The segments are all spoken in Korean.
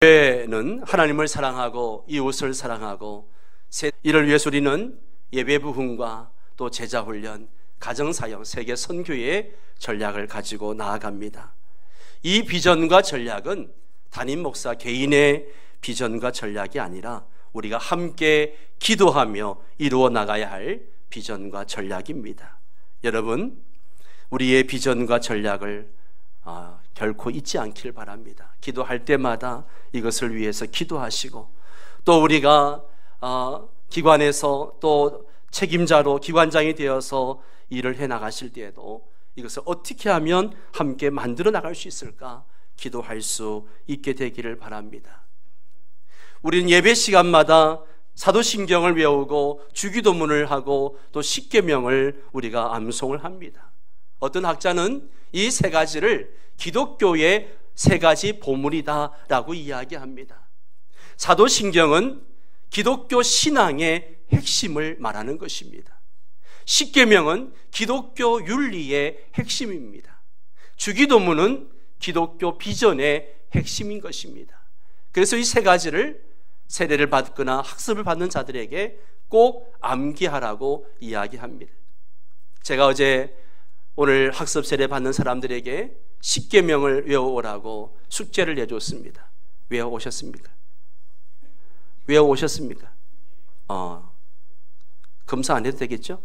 교회는 하나님을 사랑하고 이웃을 사랑하고 이를 위해서 우리는 예배 부흥과 또 제자 훈련, 가정사역, 세계 선교의 전략을 가지고 나아갑니다. 이 비전과 전략은 담임 목사 개인의 비전과 전략이 아니라 우리가 함께 기도하며 이루어 나가야 할 비전과 전략입니다. 여러분, 우리의 비전과 전략을 결코 잊지 않길 바랍니다. 기도할 때마다 이것을 위해서 기도하시고, 또 우리가 기관에서 또 책임자로 기관장이 되어서 일을 해나가실 때에도 이것을 어떻게 하면 함께 만들어 나갈 수 있을까 기도할 수 있게 되기를 바랍니다. 우리는 예배 시간마다 사도신경을 외우고 주기도문을 하고 또 십계명을 우리가 암송을 합니다. 어떤 학자는 이 세 가지를 기독교의 세 가지 보물이다라고 이야기합니다. 사도신경은 기독교 신앙의 핵심을 말하는 것입니다. 십계명은 기독교 윤리의 핵심입니다. 주기도문은 기독교 비전의 핵심인 것입니다. 그래서 이 세 가지를 세례를 받거나 학습을 받는 자들에게 꼭 암기하라고 이야기합니다. 제가 오늘 학습 세례 받는 사람들에게 십계명을 외워오라고 숙제를 내줬습니다. 외워오셨습니까? 외워오셨습니까? 검사 안 해도 되겠죠?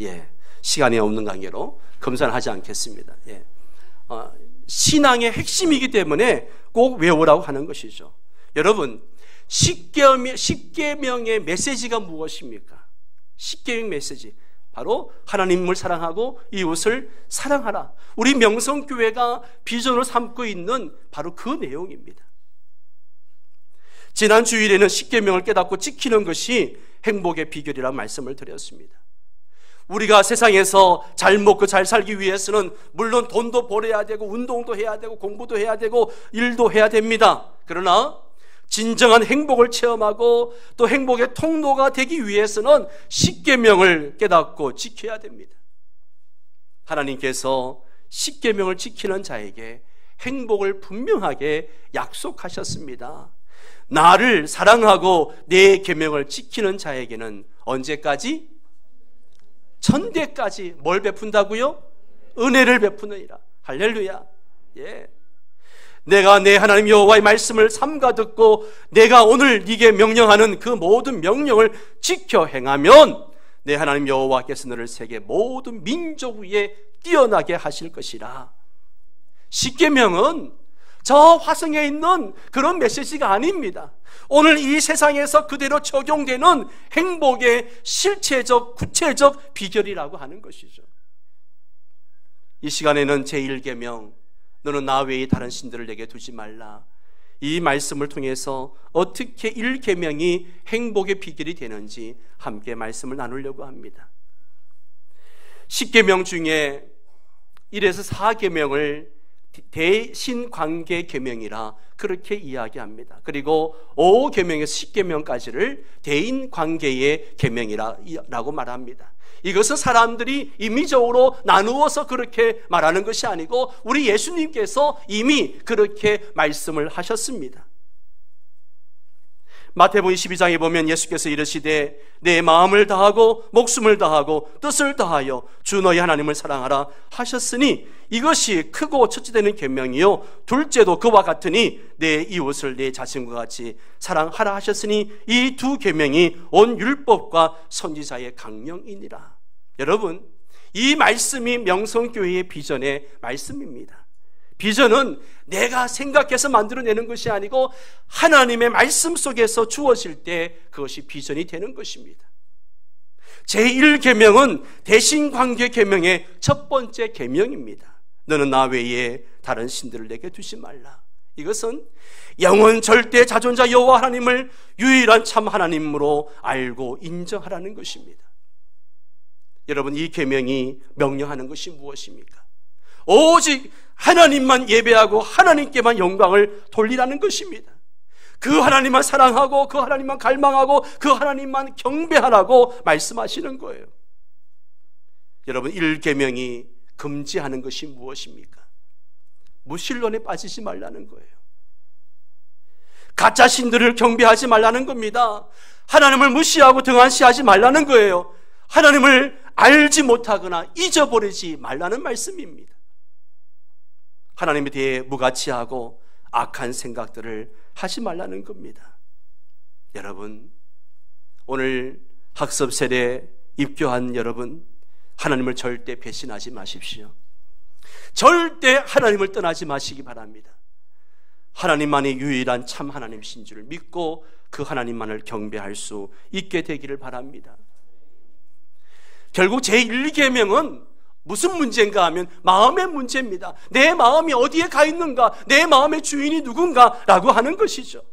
예, 시간이 없는 관계로 검사는 하지 않겠습니다. 예. 신앙의 핵심이기 때문에 꼭 외우라고 하는 것이죠. 여러분, 십계명의 메시지가 무엇입니까? 십계명 메시지, 바로 하나님을 사랑하고 이웃을 사랑하라. 우리 명성교회가 비전으로 삼고 있는 바로 그 내용입니다. 지난 주일에는 십계명을 깨닫고 지키는 것이 행복의 비결이라는 말씀을 드렸습니다. 우리가 세상에서 잘 먹고 잘 살기 위해서는 물론 돈도 벌어야 되고 운동도 해야 되고 공부도 해야 되고 일도 해야 됩니다. 그러나 진정한 행복을 체험하고 또 행복의 통로가 되기 위해서는 십계명을 깨닫고 지켜야 됩니다. 하나님께서 십계명을 지키는 자에게 행복을 분명하게 약속하셨습니다. 나를 사랑하고 내 계명을 지키는 자에게는 언제까지? 천대까지 뭘 베푼다고요? 은혜를 베푸느니라. 할렐루야. 예. 내가 내 하나님 여호와의 말씀을 삼가 듣고 내가 오늘 네게 명령하는 그 모든 명령을 지켜 행하면 내 하나님 여호와께서 너를 세계 모든 민족 위에 뛰어나게 하실 것이라. 십계명은 저 화성에 있는 그런 메시지가 아닙니다. 오늘 이 세상에서 그대로 적용되는 행복의 실체적, 구체적 비결이라고 하는 것이죠. 이 시간에는 제1계명, 너는 나 외에 다른 신들을 내게 두지 말라. 이 말씀을 통해서 어떻게 1계명이 행복의 비결이 되는지 함께 말씀을 나누려고 합니다. 10계명 중에 1에서 4계명을 대신관계 계명이라 그렇게 이야기합니다. 그리고 5계명에서 10계명까지를 대인관계의 계명이라고 말합니다. 이것은 사람들이 임의적으로 나누어서 그렇게 말하는 것이 아니고 우리 예수님께서 이미 그렇게 말씀을 하셨습니다. 마태복음 22장에 보면 예수께서 이르시되 내 마음을 다하고 목숨을 다하고 뜻을 다하여 주 너희 하나님을 사랑하라 하셨으니 이것이 크고 첫째 되는 계명이요 둘째도 그와 같으니 내 이웃을 내 자신과 같이 사랑하라 하셨으니 이 두 계명이 온 율법과 선지자의 강령이니라. 여러분, 이 말씀이 명성교회의 비전의 말씀입니다. 비전은 내가 생각해서 만들어내는 것이 아니고 하나님의 말씀 속에서 주어질 때 그것이 비전이 되는 것입니다. 제1계명은 대신관계 계명의 첫 번째 계명입니다. 너는 나 외에 다른 신들을 내게 두지 말라. 이것은 영원 절대 자존자 여호와 하나님을 유일한 참 하나님으로 알고 인정하라는 것입니다. 여러분, 이 계명이 명령하는 것이 무엇입니까? 오직 하나님만 예배하고 하나님께만 영광을 돌리라는 것입니다. 그 하나님만 사랑하고 그 하나님만 갈망하고 그 하나님만 경배하라고 말씀하시는 거예요. 여러분, 1계명이 금지하는 것이 무엇입니까? 무신론에 빠지지 말라는 거예요. 가짜 신들을 경배하지 말라는 겁니다. 하나님을 무시하고 등한시하지 말라는 거예요. 하나님을 알지 못하거나 잊어버리지 말라는 말씀입니다. 하나님에 대해 무가치하고 악한 생각들을 하지 말라는 겁니다. 여러분, 오늘 학습 세례에 입교한 여러분, 하나님을 절대 배신하지 마십시오. 절대 하나님을 떠나지 마시기 바랍니다. 하나님만이 유일한 참 하나님이신 줄 믿고 그 하나님만을 경배할 수 있게 되기를 바랍니다. 결국 제1계명은 무슨 문제인가 하면 마음의 문제입니다. 내 마음이 어디에 가 있는가, 내 마음의 주인이 누군가 라고 하는 것이죠.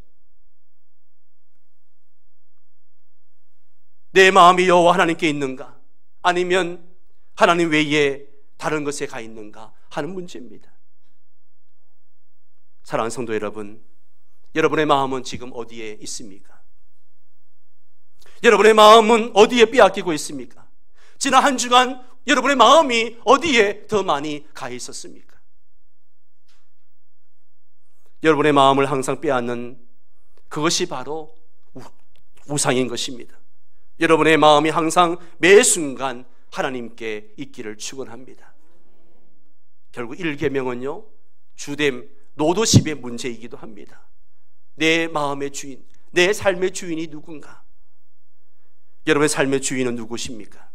내 마음이 여호와 하나님께 있는가, 아니면 하나님 외에 다른 것에 가 있는가 하는 문제입니다. 사랑하는 성도 여러분, 여러분의 마음은 지금 어디에 있습니까? 여러분의 마음은 어디에 빼앗기고 있습니까? 지난 한 주간 여러분의 마음이 어디에 더 많이 가 있었습니까? 여러분의 마음을 항상 빼앗는 그것이 바로 우상인 것입니다. 여러분의 마음이 항상 매 순간 하나님께 있기를 축원합니다. 결국 1계명은요, 주됨 노도십의 문제이기도 합니다. 내 마음의 주인, 내 삶의 주인이 누군가? 여러분의 삶의 주인은 누구십니까?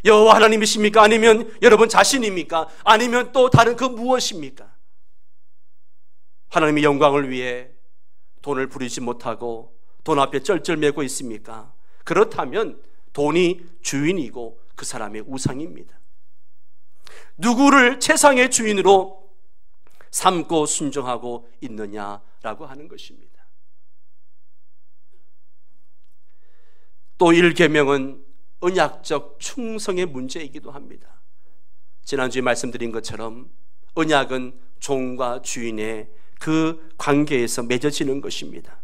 여호와 하나님이십니까? 아니면 여러분 자신입니까? 아니면 또 다른 그 무엇입니까? 하나님의 영광을 위해 돈을 부리지 못하고 돈 앞에 쩔쩔매고 있습니까? 그렇다면 돈이 주인이고 그 사람의 우상입니다. 누구를 최상의 주인으로 삼고 순종하고 있느냐라고 하는 것입니다. 또 1계명은 언약적 충성의 문제이기도 합니다. 지난주에 말씀드린 것처럼 언약은 종과 주인의 그 관계에서 맺어지는 것입니다.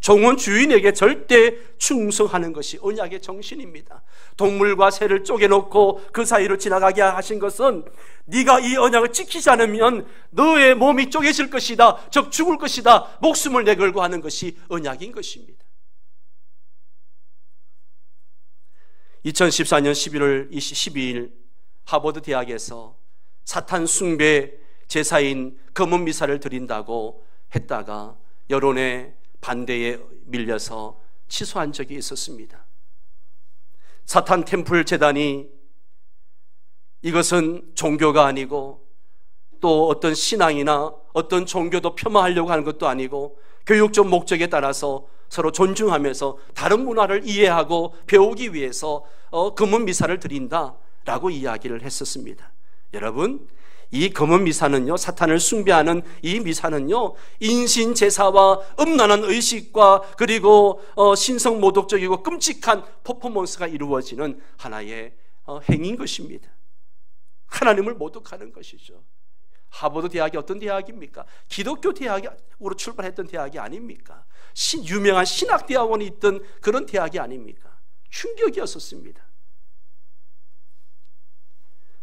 종은 주인에게 절대 충성하는 것이 언약의 정신입니다. 동물과 새를 쪼개놓고 그 사이로 지나가게 하신 것은 네가 이 언약을 지키지 않으면 너의 몸이 쪼개질 것이다, 즉 죽을 것이다, 목숨을 내걸고 하는 것이 언약인 것입니다. 2014년 11월 12일 하버드 대학에서 사탄 숭배 제사인 검은 미사를 드린다고 했다가 여론의 반대에 밀려서 취소한 적이 있었습니다. 사탄 템플 재단이 이것은 종교가 아니고 또 어떤 신앙이나 어떤 종교도 폄하하려고 하는 것도 아니고 교육적 목적에 따라서 서로 존중하면서 다른 문화를 이해하고 배우기 위해서 검은 미사를 드린다라고 이야기를 했었습니다. 여러분, 이 검은 미사는요, 사탄을 숭배하는 이 미사는요, 인신 제사와 음란한 의식과 그리고 신성모독적이고 끔찍한 퍼포먼스가 이루어지는 하나의 행위인 것입니다. 하나님을 모독하는 것이죠. 하버드 대학이 어떤 대학입니까? 기독교 대학으로 출발했던 대학이 아닙니까? 유명한 신학대학원이 있던 그런 대학이 아닙니까? 충격이었었습니다.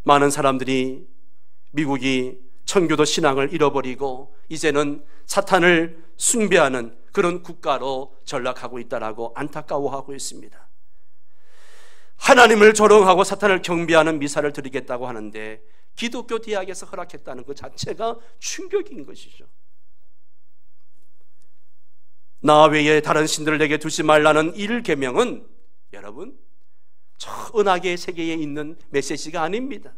많은 사람들이 미국이 청교도 신앙을 잃어버리고 이제는 사탄을 숭배하는 그런 국가로 전락하고 있다라고 안타까워하고 있습니다. 하나님을 조롱하고 사탄을 경배하는 미사를 드리겠다고 하는데 기독교 대학에서 허락했다는 것 자체가 충격인 것이죠. 나 외에 다른 신들을 내게 두지 말라는 1계명은 여러분, 저 은하계 세계에 있는 메시지가 아닙니다.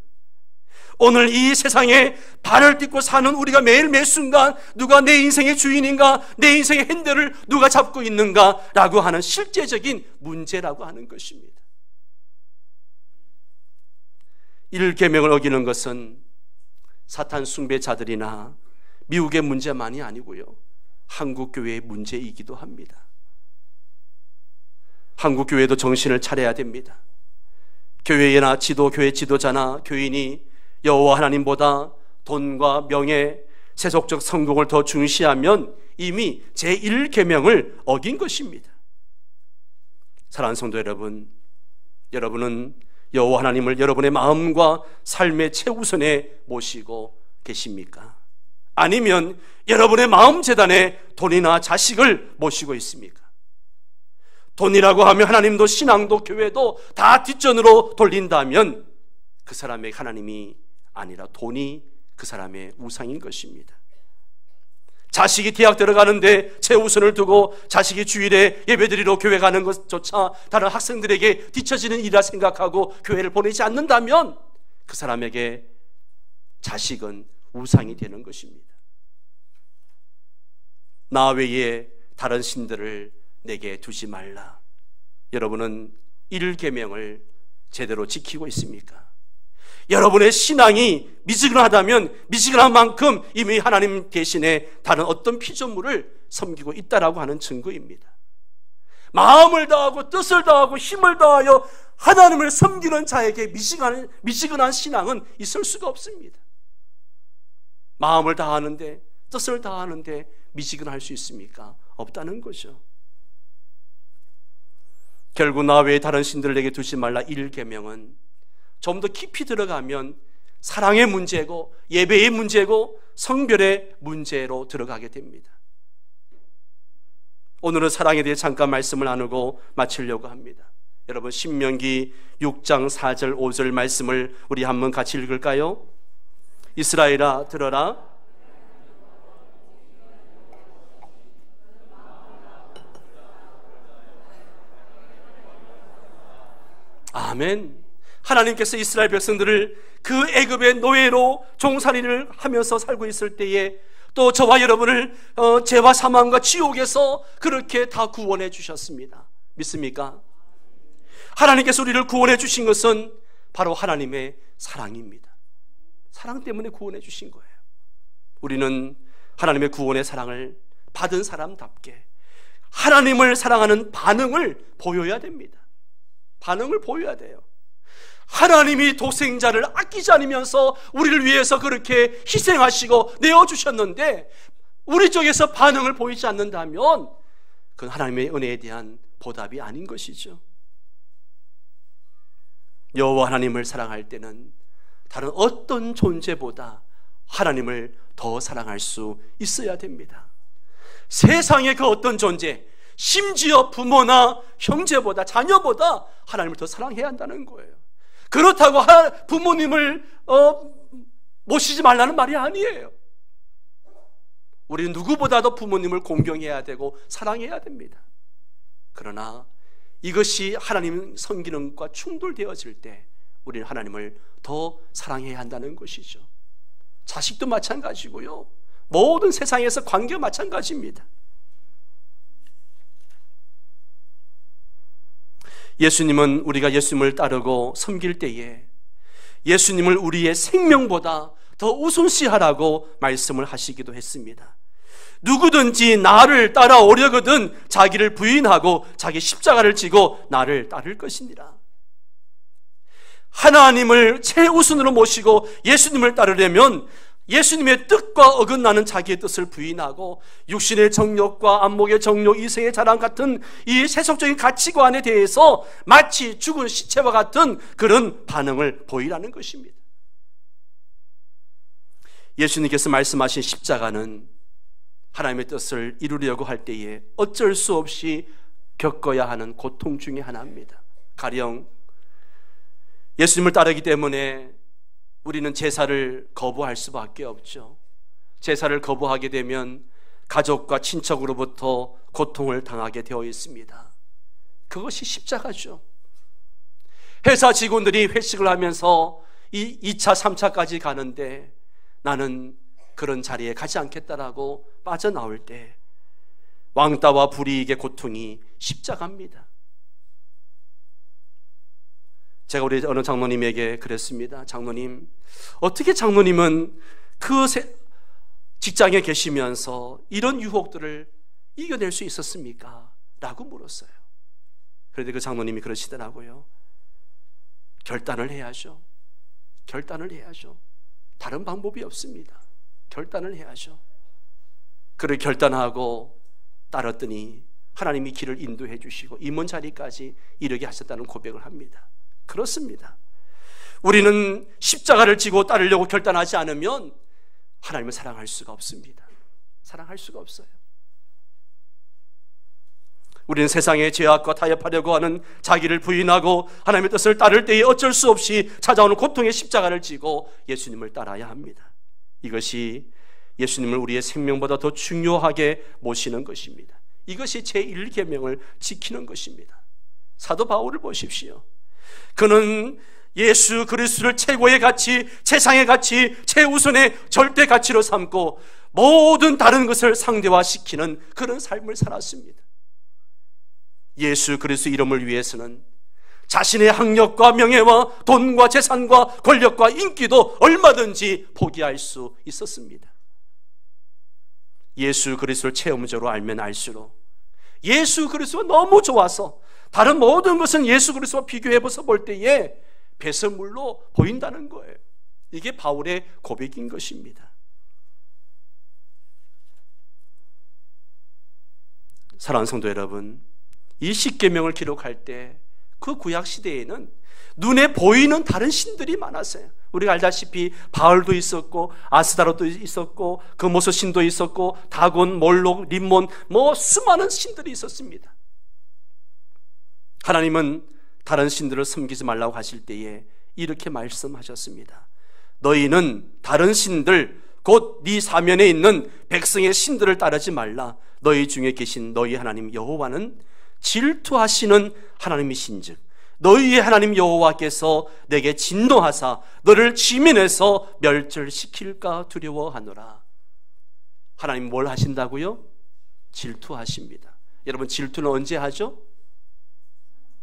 오늘 이 세상에 발을 딛고 사는 우리가 매일 매 순간 누가 내 인생의 주인인가, 내 인생의 핸들을 누가 잡고 있는가 라고 하는 실제적인 문제라고 하는 것입니다. 1계명을 어기는 것은 사탄 숭배자들이나 미국의 문제만이 아니고요, 한국교회의 문제이기도 합니다. 한국교회도 정신을 차려야 됩니다. 교회나 교회 지도자나 교인이 여호와 하나님보다 돈과 명예, 세속적 성공을 더 중시하면 이미 제1계명을 어긴 것입니다. 사랑하는 성도 여러분, 여러분은 여호와 하나님을 여러분의 마음과 삶의 최우선에 모시고 계십니까? 아니면 여러분의 마음 재단에 돈이나 자식을 모시고 있습니까? 돈이라고 하면 하나님도 신앙도 교회도 다 뒷전으로 돌린다면 그 사람의 하나님이 아니라 돈이 그 사람의 우상인 것입니다. 자식이 대학 들어가는데 최우선을 두고 자식이 주일에 예배드리러 교회 가는 것조차 다른 학생들에게 뒤처지는 일이라 생각하고 교회를 보내지 않는다면 그 사람에게 자식은 우상이 되는 것입니다. 나 외에 다른 신들을 내게 두지 말라. 여러분은 1계명을 제대로 지키고 있습니까? 여러분의 신앙이 미지근하다면 미지근한 만큼 이미 하나님 대신에 다른 어떤 피조물을 섬기고 있다라고 하는 증거입니다. 마음을 다하고 뜻을 다하고 힘을 다하여 하나님을 섬기는 자에게 미지근한 신앙은 있을 수가 없습니다. 마음을 다하는데 뜻을 다하는데 미지근할 수 있습니까? 없다는 거죠. 결국 나 외에 다른 신들을 내게 두지 말라 1계명은 좀 더 깊이 들어가면 사랑의 문제고 예배의 문제고 성별의 문제로 들어가게 됩니다. 오늘은 사랑에 대해 잠깐 말씀을 나누고 마치려고 합니다. 여러분 신명기 6장 4절 5절 말씀을 우리 한번 같이 읽을까요? 이스라엘아 들어라. 아멘. 하나님께서 이스라엘 백성들을 그 애굽의 노예로 종살이를 하면서 살고 있을 때에 또 저와 여러분을 죄와 사망과 지옥에서 그렇게 다 구원해 주셨습니다. 믿습니까? 하나님께서 우리를 구원해 주신 것은 바로 하나님의 사랑입니다. 사랑 때문에 구원해 주신 거예요. 우리는 하나님의 구원의 사랑을 받은 사람답게 하나님을 사랑하는 반응을 보여야 됩니다. 반응을 보여야 돼요. 하나님이 독생자를 아끼지 않으면서 우리를 위해서 그렇게 희생하시고 내어주셨는데 우리 쪽에서 반응을 보이지 않는다면 그건 하나님의 은혜에 대한 보답이 아닌 것이죠. 여호와 하나님을 사랑할 때는 다른 어떤 존재보다 하나님을 더 사랑할 수 있어야 됩니다. 세상의 그 어떤 존재, 심지어 부모나 형제보다 자녀보다 하나님을 더 사랑해야 한다는 거예요. 그렇다고 부모님을 모시지 말라는 말이 아니에요. 우리는 누구보다도 부모님을 공경해야 되고 사랑해야 됩니다. 그러나 이것이 하나님 섬기는 것과 충돌되어질 때 우리는 하나님을 더 사랑해야 한다는 것이죠. 자식도 마찬가지고요. 모든 세상에서 관계가 마찬가지입니다. 예수님은 우리가 예수님을 따르고 섬길 때에 예수님을 우리의 생명보다 더 우선시하라고 말씀을 하시기도 했습니다. 누구든지 나를 따라오려거든 자기를 부인하고 자기 십자가를 지고 나를 따를 것이니라. 하나님을 최우선으로 모시고 예수님을 따르려면 예수님의 뜻과 어긋나는 자기의 뜻을 부인하고 육신의 정욕과 안목의 정욕, 이생의 자랑 같은 이 세속적인 가치관에 대해서 마치 죽은 시체와 같은 그런 반응을 보이라는 것입니다. 예수님께서 말씀하신 십자가는 하나님의 뜻을 이루려고 할 때에 어쩔 수 없이 겪어야 하는 고통 중에 하나입니다. 가령 예수님을 따르기 때문에 우리는 제사를 거부할 수밖에 없죠. 제사를 거부하게 되면 가족과 친척으로부터 고통을 당하게 되어 있습니다. 그것이 십자가죠. 회사 직원들이 회식을 하면서 2차, 3차까지 가는데 나는 그런 자리에 가지 않겠다라고 빠져나올 때 왕따와 불이익의 고통이 십자가입니다. 제가 우리 어느 장로님에게 그랬습니다. 장로님, 어떻게 장로님은 그 직장에 계시면서 이런 유혹들을 이겨낼 수 있었습니까? 라고 물었어요. 그런데 그 장로님이 그러시더라고요. 결단을 해야죠. 결단을 해야죠. 다른 방법이 없습니다. 결단을 해야죠. 그를 결단하고 따랐더니 하나님이 길을 인도해 주시고 임원 자리까지 이르게 하셨다는 고백을 합니다. 그렇습니다. 우리는 십자가를 지고 따르려고 결단하지 않으면 하나님을 사랑할 수가 없습니다. 사랑할 수가 없어요. 우리는 세상의 죄악과 타협하려고 하는 자기를 부인하고 하나님의 뜻을 따를 때에 어쩔 수 없이 찾아오는 고통의 십자가를 지고 예수님을 따라야 합니다. 이것이 예수님을 우리의 생명보다 더 중요하게 모시는 것입니다. 이것이 제1계명을 지키는 것입니다. 사도 바울을 보십시오. 그는 예수 그리스도를 최고의 가치, 최상의 가치, 최우선의 절대 가치로 삼고 모든 다른 것을 상대화시키는 그런 삶을 살았습니다. 예수 그리스도 이름을 위해서는 자신의 학력과 명예와 돈과 재산과 권력과 인기도 얼마든지 포기할 수 있었습니다. 예수 그리스도를 체험적으로 알면 알수록 예수 그리스도가 너무 좋아서 다른 모든 것은 예수 그리스도와 비교해서 볼 때에 배설물로 보인다는 거예요. 이게 바울의 고백인 것입니다. 사랑하는 성도 여러분, 이 십계명을 기록할 때 그 구약 시대에는 눈에 보이는 다른 신들이 많았어요. 우리가 알다시피 바알도 있었고 아스다로도 있었고 금오소 신도 있었고 다곤, 몰록, 림몬 수많은 신들이 있었습니다. 하나님은 다른 신들을 섬기지 말라고 하실 때에 이렇게 말씀하셨습니다. 너희는 다른 신들 곧 네 사면에 있는 백성의 신들을 따르지 말라. 너희 중에 계신 너희 하나님 여호와는 질투하시는 하나님이신즉 너희의 하나님 여호와께서 내게 진노하사 너를 지면에서 멸절시킬까 두려워하노라. 하나님 뭘 하신다고요? 질투하십니다. 여러분, 질투는 언제 하죠?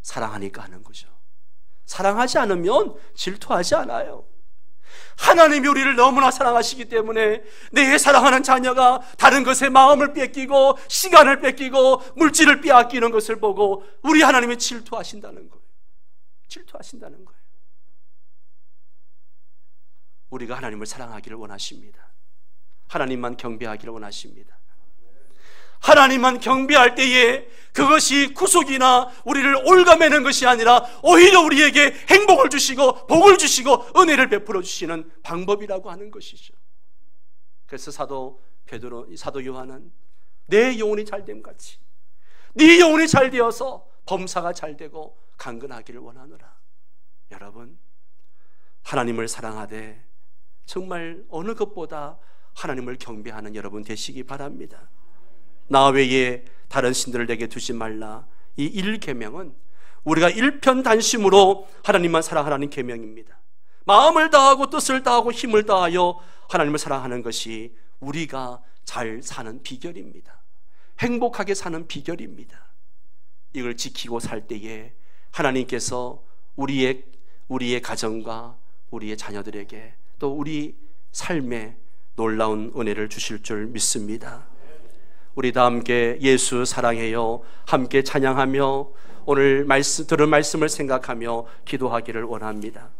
사랑하니까 하는 거죠. 사랑하지 않으면 질투하지 않아요. 하나님이 우리를 너무나 사랑하시기 때문에 내 사랑하는 자녀가 다른 것에 마음을 뺏기고 시간을 뺏기고 물질을 빼앗기는 것을 보고 우리 하나님이 질투하신다는 거예요. 질투하신다는 거예요. 우리가 하나님을 사랑하기를 원하십니다. 하나님만 경배하기를 원하십니다. 하나님만 경배할 때에 그것이 구속이나 우리를 올가매는 것이 아니라 오히려 우리에게 행복을 주시고 복을 주시고 은혜를 베풀어 주시는 방법이라고 하는 것이죠. 그래서 사도 요한은 내 영혼이 잘됨 같이 네 영혼이 잘 되어서 범사가 잘 되고 강건하기를 원하노라. 여러분, 하나님을 사랑하되 정말 어느 것보다 하나님을 경배하는 여러분 되시기 바랍니다. 나 외에 다른 신들을 내게 두지 말라. 이 1계명은 우리가 일편단심으로 하나님만 사랑하라는 계명입니다. 마음을 다하고 뜻을 다하고 힘을 다하여 하나님을 사랑하는 것이 우리가 잘 사는 비결입니다. 행복하게 사는 비결입니다. 이걸 지키고 살 때에 하나님께서 우리의 가정과 우리의 자녀들에게 또 우리 삶에 놀라운 은혜를 주실 줄 믿습니다. 우리 다 함께 예수 사랑해요 함께 찬양하며 오늘 들은 말씀을 생각하며 기도하기를 원합니다.